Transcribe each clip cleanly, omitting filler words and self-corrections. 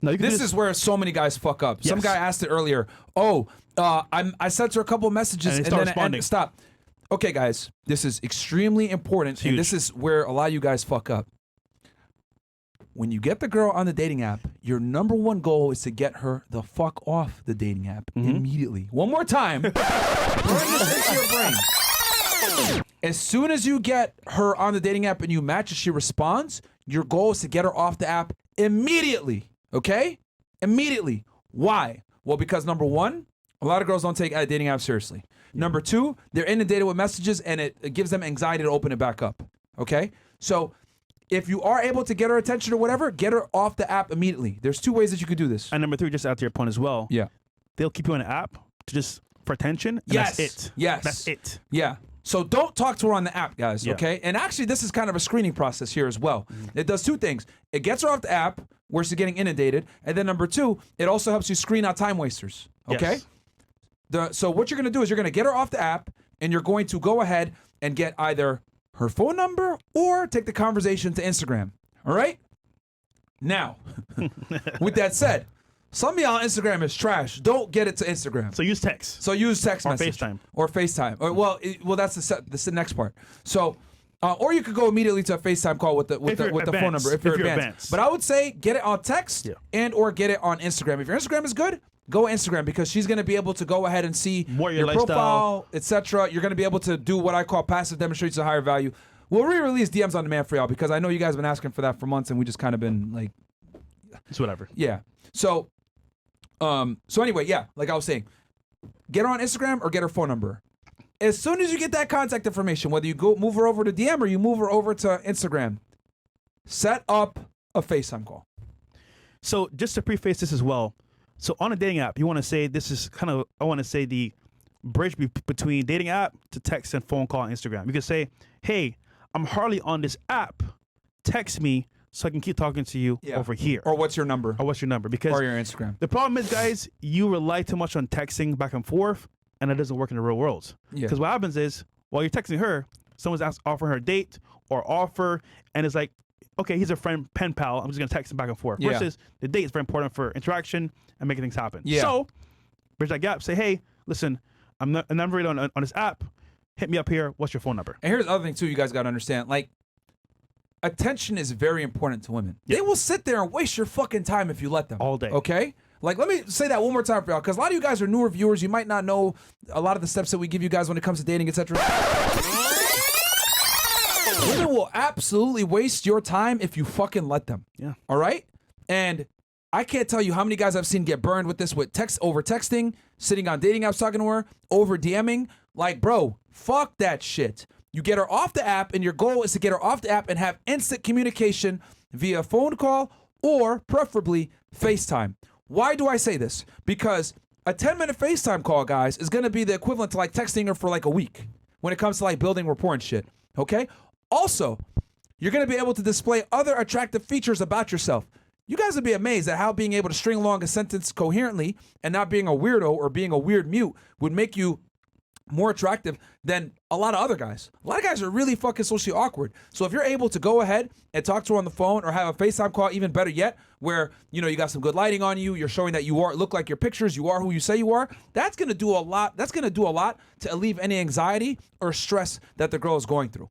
No, this is where so many guys fuck up. Yes. Some guy asked it earlier. I sent her a couple of messages and then responding. stop. Okay, guys, this is extremely important, and this is where a lot of you guys fuck up. When you get the girl on the dating app, your number one goal is to get her the fuck off the dating app immediately. One more time. Burn this into your brain. As soon as you get her on the dating app and you match and she responds, your goal is to get her off the app immediately. Okay? Immediately. Why? Well, because number one, a lot of girls don't take dating apps seriously. Number two, they're inundated with messages and it gives them anxiety to open it back up. Okay? So if you are able to get her attention or whatever, get her off the app immediately. There's two ways that you could do this. And number three, just out to your point as well. Yeah. They'll keep you on an app to just for attention. And Yes. That's it. Yes. That's it. Yeah. So don't talk to her on the app, guys, Yeah. okay? And actually, this is kind of a screening process here as well. It does two things. It gets her off the app where she's getting inundated. And then number two, it also helps you screen out time wasters, okay? Yes. So what you're going to do is you're going to get her off the app and you're going to go ahead and get either her phone number or take the conversation to Instagram, all right? Now, with that said, some of y'all Instagram is trash. Don't get it to Instagram. So use text. So use text Or message. FaceTime. Or FaceTime. Well, that's the next part. So, or you could go immediately to a FaceTime call with the phone number if you're advanced. But I would say get it on text and or get it on Instagram. If your Instagram is good, go Instagram because she's going to be able to go ahead and see More your profile, etc. You're going to be able to do what I call passive demonstrations of higher value. We'll re-release DMs on demand for y'all because I know you guys have been asking for that for months and we just kind of been like, It's whatever. yeah. So anyway, yeah, like I was saying, get her on Instagram or get her phone number. As soon as you get that contact information, whether you go move her over to DM or you move her over to Instagram, set up a FaceTime call. So just to preface this as well, so on a dating app, you want to say this is kind of, I want to say the bridge between dating app to text and phone call on Instagram. You could say, hey, I'm hardly on this app. Text me so I can keep talking to you over here. Or what's your number? Because or your Instagram. The problem is, guys, you rely too much on texting back and forth, and it doesn't work in the real world. Yeah. Because what happens is, while you're texting her, someone's offering her a date or offer, and it's like, okay, he's a friend, pen pal. I'm just gonna text him back and forth. Yeah. Versus the date is very important for interaction and making things happen. Yeah. So bridge that gap. Say, hey, listen, I'm not really on this app. Hit me up here. What's your phone number? And here's the other thing too. You guys got to understand. Like, attention is very important to women. They will sit there and waste your fucking time if you let them. All day. Okay? Like, let me say that one more time for y'all, because a lot of you guys are newer viewers. You might not know a lot of the steps that we give you guys when it comes to dating, etc. Women will absolutely waste your time if you fucking let them. Yeah. All right? And I can't tell you how many guys I've seen get burned with this, with over texting, sitting on dating apps talking to her, over DMing. Like, bro, fuck that shit. You get her off the app, and your goal is to get her off the app and have instant communication via phone call or preferably FaceTime. Why do I say this? Because a 10-minute FaceTime call, guys, is going to be the equivalent to like texting her for like a week when it comes to like building rapport and shit. Okay? Also, you're going to be able to display other attractive features about yourself. You guys would be amazed at how being able to string along a sentence coherently and not being a weirdo or being a weird mute would make you more attractive than a lot of other guys. A lot of guys are really fucking socially awkward. So if you're able to go ahead and talk to her on the phone or have a FaceTime call, even better yet, where you know you got some good lighting on you, you're showing that you look like your pictures, you are who you say you are, that's gonna do a lot. That's gonna do a lot to alleviate any anxiety or stress that the girl is going through.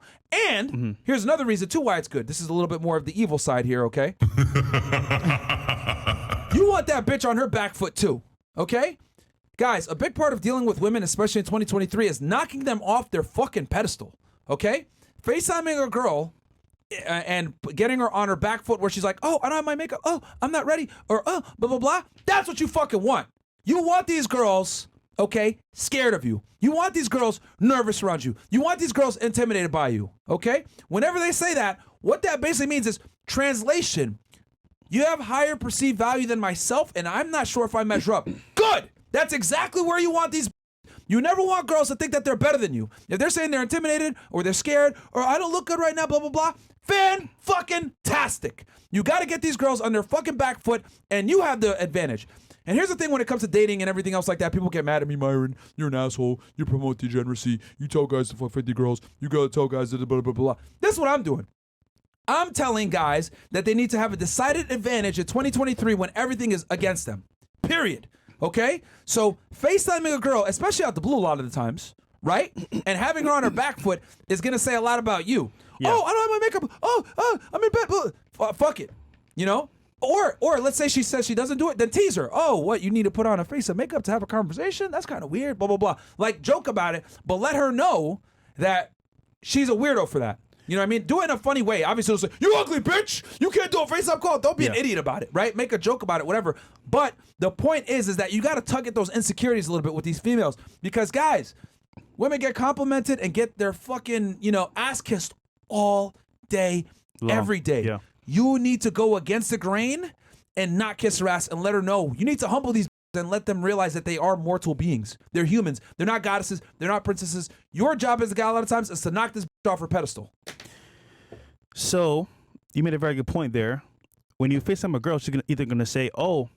And here's another reason too why it's good. This is a little bit more of the evil side here, okay? You want that bitch on her back foot too, okay? Guys, a big part of dealing with women, especially in 2023, is knocking them off their fucking pedestal, okay? FaceTiming a girl and getting her on her back foot where she's like, oh, I don't have my makeup. Oh, I'm not ready. Or, oh, blah, blah, blah. That's what you fucking want. You want these girls, okay, scared of you. You want these girls nervous around you. You want these girls intimidated by you, okay? Whenever they say that, what that basically means is, translation, you have higher perceived value than myself, and I'm not sure if I measure up. Good! That's exactly where you want these. You never want girls to think that they're better than you. If they're saying they're intimidated or they're scared or I don't look good right now, blah, blah, blah, fan-fucking-tastic. You got to get these girls on their fucking back foot, and you have the advantage. And here's the thing when it comes to dating and everything else like that, people get mad at me, Myron. You're an asshole. You promote degeneracy. You tell guys to fuck 50 girls. You gotta tell guys to blah, blah, blah, blah. This is what I'm doing. I'm telling guys that they need to have a decided advantage in 2023 when everything is against them. Period. Okay? So FaceTiming a girl, especially out the blue a lot of the times, right? And having her on her back foot is going to say a lot about you. Yeah. Oh, I don't have my makeup. Oh, I'm in bed. Fuck it. You know? Or let's say she says she doesn't do it, then tease her. Oh, what, you need to put on a face of makeup to have a conversation? That's kind of weird, blah, blah, blah. Like, joke about it, but let her know that she's a weirdo for that. You know what I mean? Do it in a funny way. Obviously, it'll say, you ugly bitch. You can't do a FaceTime call. Don't be an idiot about it, right? Make a joke about it, whatever. But the point is that you got to tug at those insecurities a little bit with these females. Because, guys, women get complimented and get their fucking, ass kissed all day, every day. Yeah. You need to go against the grain and not kiss her ass and let her know. You need to humble these and let them realize that they are mortal beings. They're humans. They're not goddesses. They're not princesses. Your job as a guy a lot of times is to knock this off her pedestal. So you made a very good point there. When you FaceTime a girl, she's either going to say, oh,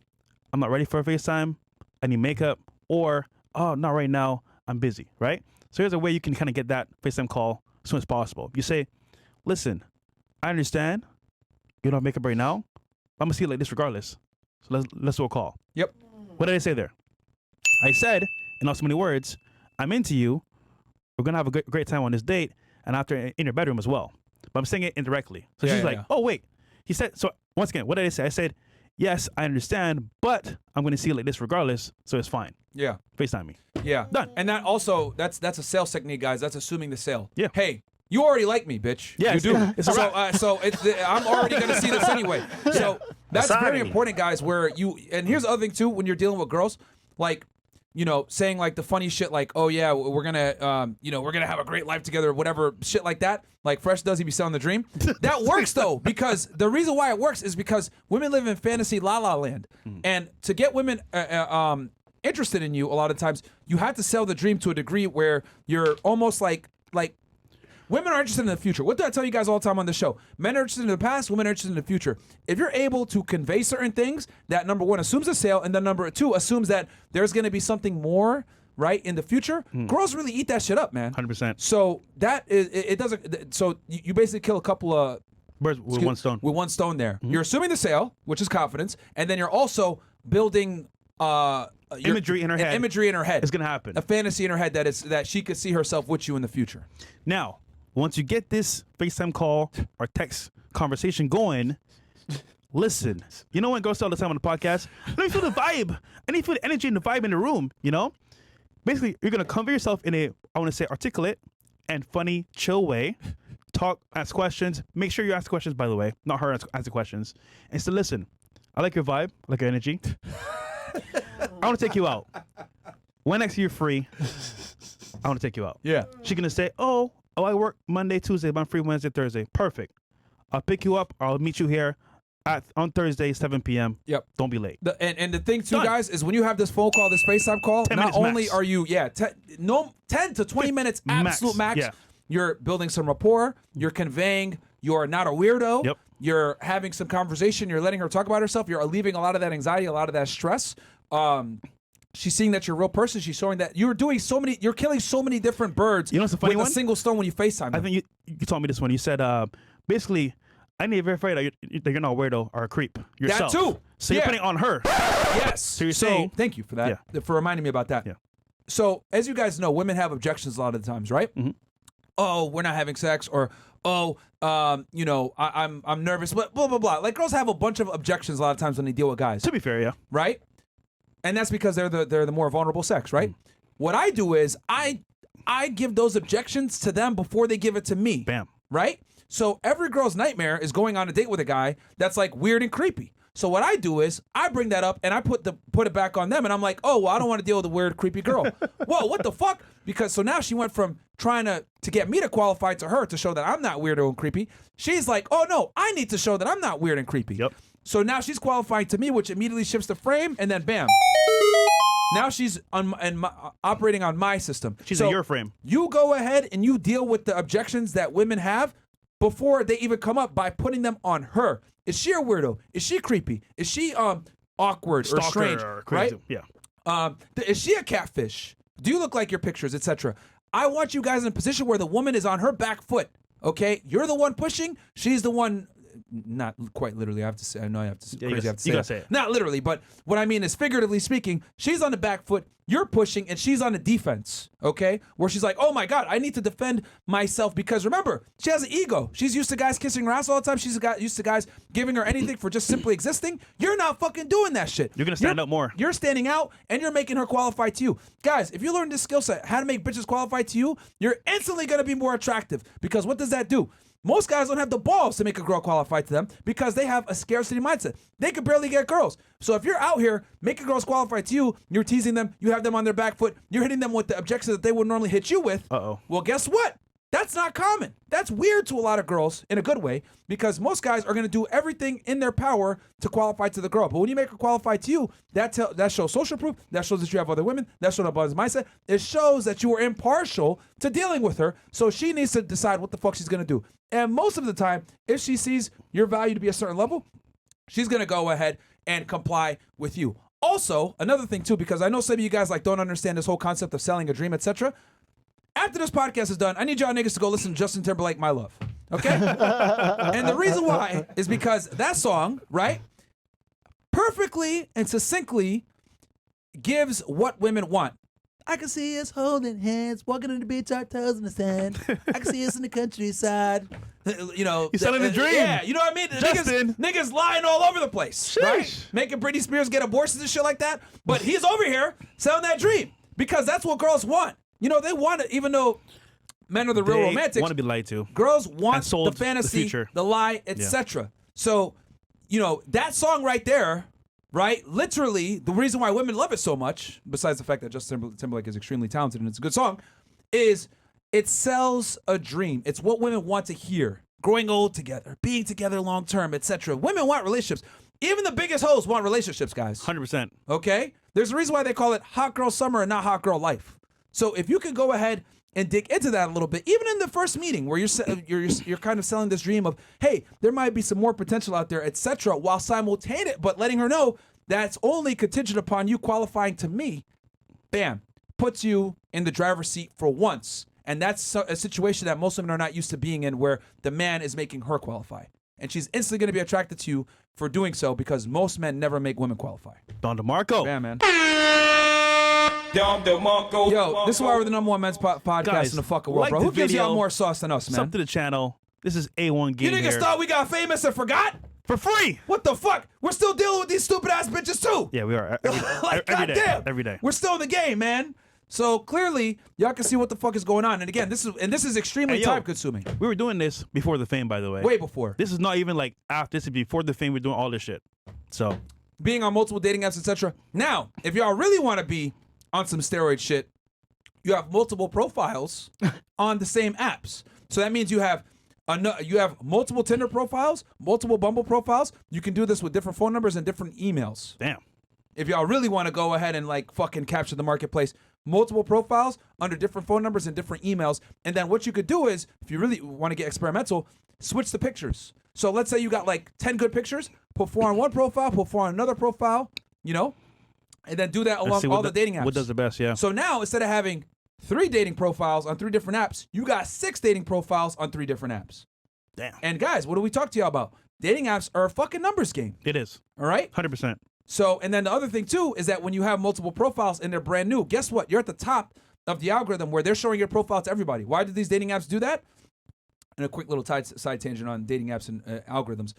I'm not ready for a FaceTime. I need makeup. Or, oh, not right now. I'm busy, right? So here's a way you can kind of get that FaceTime call as soon as possible. You say, listen, I understand. You don't have makeup right now. I'm going to see it like this regardless. So let's do a call. Yep. What did I say there? I said, in not so many words, I'm into you. We're going to have a great time on this date. And after in your bedroom as well. But I'm saying it indirectly. So she's like, oh, wait. He said, so once again, what did I say? I said, yes, I understand, but I'm going to see it like this regardless. So it's fine. Yeah. FaceTime me. Yeah. Done. And that also, that's a sales technique, guys. That's assuming the sale. Yeah. Hey, you already like me, bitch. Yeah, you do. it's a wrap. So I'm already going to see this anyway. So that's very Assigning. important, guys, where and here's the other thing, too, when you're dealing with girls, like, saying like the funny shit like, oh, yeah, we're going to, we're going to have a great life together, whatever, shit like that. Like Fresh does, he be selling the dream. That works, though, because the reason why it works is because women live in fantasy la-la land. And to get women interested in you, a lot of times, you have to sell the dream to a degree where you're almost like women are interested in the future. What do I tell you guys all the time on the show? Men are interested in the past, women are interested in the future. If you're able to convey certain things, that number one assumes a sale, and then number two assumes that there's going to be something more, right, in the future, girls really eat that shit up, man. 100%. So that is, it doesn't, so you basically kill a couple of Birds with one stone. With one stone there. You're assuming the sale, which is confidence, and then you're also building Imagery in her head. Imagery in her head. It's going to happen. A fantasy in her head that she could see herself with you in the future. Now, once you get this FaceTime call or text conversation going, listen. You know when girls say all the time on the podcast, let me feel the vibe. I need to feel the energy and the vibe in the room, Basically, you're going to convey yourself in a, I want to say, articulate and funny, chill way. Talk, ask questions. Make sure you ask questions, by the way. Not her ask the questions. And so listen, I like your vibe. I like your energy. I want to take you out. When next you're free, I want to take you out. Yeah. She's going to say, oh, I work Monday, Tuesday, but I'm free Wednesday, Thursday. Perfect. I'll pick you up. Or I'll meet you here on Thursday, 7 p.m. Yep. Don't be late. And the thing, too, Done. guys, is when you have this phone call, this FaceTime call, 10 not minutes only max. are you, 10 to 20 minutes, absolute max. Yeah. You're building some rapport. You're conveying you're not a weirdo. Yep. You're having some conversation. You're letting her talk about herself. You're alleviating a lot of that anxiety, a lot of that stress. She's seeing that you're a real person. She's showing that you're killing so many different birds You know what's the funny with one? a single stone when you FaceTime them. I think you told me this one. You said, basically, I need to verify that you're not a weirdo or a creep yourself. That too. So you're putting it on her. Yes. So you're saying. Thank you for that, for reminding me about that. Yeah. So as you guys know, women have objections a lot of the times, right? Mm-hmm. Oh, we're not having sex, or I'm nervous, but blah blah blah. Like girls have a bunch of objections a lot of times when they deal with guys, To be fair, yeah. right? And that's because they're the more vulnerable sex, right? What I do is I give those objections to them before they give it to me. Bam. Right? So every girl's nightmare is going on a date with a guy that's like weird and creepy. So what I do is I bring that up and I put it back on them, and I'm like, oh, well, I don't want to deal with a weird, creepy girl. Whoa, what the fuck? Because so now she went from trying to get me to qualify to her to show that I'm not weirdo and creepy. She's like, oh no, I need to show that I'm not weird and creepy. Yep. So now she's qualifying to me, which immediately shifts the frame, and then bam. Now she's operating on my system. She's So in your frame. You go ahead and you deal with the objections that women have before they even come up by putting them on her. Is she a weirdo? Is she creepy? Is she awkward or Stalker strange? or crazy. Right? Yeah. Is she a catfish? Do you look like your pictures, etc.? I want you guys in a position where the woman is on her back foot. Okay, you're the one pushing. She's the one. Not quite literally. I have to say. I know I have to. Yeah, Crazy. I have to say. you gotta that. say it. Not literally, but what I mean is figuratively speaking. She's on the back foot. You're pushing, and she's on the defense. Okay, where she's like, "Oh my God, I need to defend myself," because remember, she has an ego. She's used to guys kissing her ass all the time. She's used to guys giving her anything for just simply existing. You're not fucking doing that shit. You're gonna stand up more. You're standing out, and you're making her qualify to you. Guys, if you learn this skill set, how to make bitches qualify to you, you're instantly gonna be more attractive. Because what does that do? Most guys don't have the balls to make a girl qualify to them because they have a scarcity mindset. They could barely get girls. So if you're out here making girls qualify to you, you're teasing them, you have them on their back foot, you're hitting them with the objectives that they would normally hit you with. Uh-oh. Well, guess what? That's not common. That's weird to a lot of girls in a good way because most guys are going to do everything in their power to qualify to the girl. But when you make her qualify to you, that shows social proof. That shows that you have other women. That shows abundance mindset. It shows that you are impartial to dealing with her. So she needs to decide what the fuck she's going to do. And most of the time, if she sees your value to be a certain level, she's going to go ahead and comply with you. Also, another thing too, because I know some of you guys like don't understand this whole concept of selling a dream, etc. After this podcast is done, I need y'all niggas to go listen to Justin Timberlake, My Love. Okay? And the reason why is because that song, right, perfectly and succinctly gives what women want. I can see us holding hands, walking on the beach, our toes in the sand. I can see us in the countryside. You know, You're selling the dream. Yeah, you know what I mean? Justin. Niggas lying all over the place, right? Making Britney Spears get abortions and shit like that. But he's over here selling that dream because that's what girls want. You know, they want it, even though men are the real romantics. Want to be lied to. Girls want And sold the fantasy, the future. the lie, etc. So, you know, that song right there, right? Literally, the reason why women love it so much, besides the fact that Justin Timberlake is extremely talented and it's a good song, is it sells a dream. It's what women want to hear. Growing old together, being together long term, etc. Women want relationships. Even the biggest hoes want relationships, guys. 100%. Okay? There's a reason why they call it hot girl summer and not hot girl life. So if you could go ahead and dig into that a little bit, even in the first meeting where you're kind of selling this dream of, hey, there might be some more potential out there, etc., while simultaneous, but letting her know that's only contingent upon you qualifying to me, bam, puts you in the driver's seat for once. And that's a situation that most women are not used to being in, where the man is making her qualify. And she's instantly going to be attracted to you for doing so because most men never make women qualify. Don DeMarco. Yeah, man. Yo, this is why we're the number one men's podcast Guys, in the fucking world, like bro. the Who gives y'all video, more sauce than us, man? Sub to the channel. This is A1 You Game niggas here. thought we got famous and forgot? For free. What the fuck? We're still dealing with these stupid ass bitches too. Yeah, we are. Every, Like, every day. goddamn. Every day. We're still in the game, man. So clearly, y'all can see what the fuck is going on. And again, this is extremely Hey, yo. time consuming. We were doing this before the fame, by the way. Way before. This is not even like after. This is before the fame. We're doing all this shit. So, Being on multiple dating apps, etc. Now, if y'all really want to be on some steroid shit, you have multiple profiles on the same apps. So that means you have multiple Tinder profiles, multiple Bumble profiles. You can do this with different phone numbers and different emails. damn. If y'all really want to go ahead and like fucking capture the marketplace, multiple profiles under different phone numbers and different emails. And then what you could do is, if you really want to get experimental, switch the pictures. So let's say you got like 10 good pictures, put 4 on one profile, put 4 on another profile, you know, and then do that Let's along see all what the dating apps. What does the best? Yeah. So now instead of having 3 dating profiles on 3 different apps, you got 6 dating profiles on 3 different apps. Damn. And guys, what do we talk to y'all about? Dating apps are a fucking numbers game. It is. All right? 100%. So, and then the other thing too is that when you have multiple profiles and they're brand new, guess what? You're at the top of the algorithm where they're showing your profile to everybody. Why do these dating apps do that? And a quick little side tangent on dating apps and algorithms.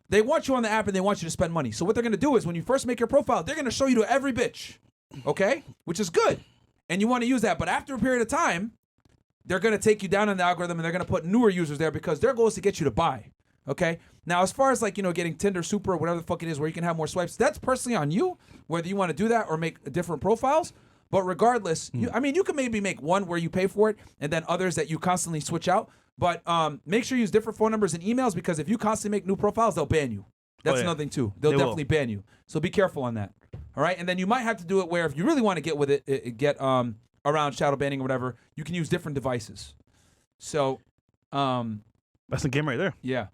They want you on the app and they want you to spend money. So what they're going to do is when you first make your profile, they're going to show you to every bitch, okay? Which is good. And you want to use that. But after a period of time, they're going to take you down in the algorithm and they're going to put newer users there because their goal is to get you to buy, okay? Now, as far as like, you know, getting Tinder Super or whatever the fuck it is where you can have more swipes, that's personally on you, whether you want to do that or make different profiles. But regardless, you can maybe make one where you pay for it and then others that you constantly switch out. But make sure you use different phone numbers and emails because if you constantly make new profiles, they'll ban you. That's yeah. another thing too. They'll They will. definitely ban you. So be careful on that. All right. And then you might have to do it where if you really want to get with it, get around shadow banning or whatever, you can use different devices. So, That's the game right there. yeah.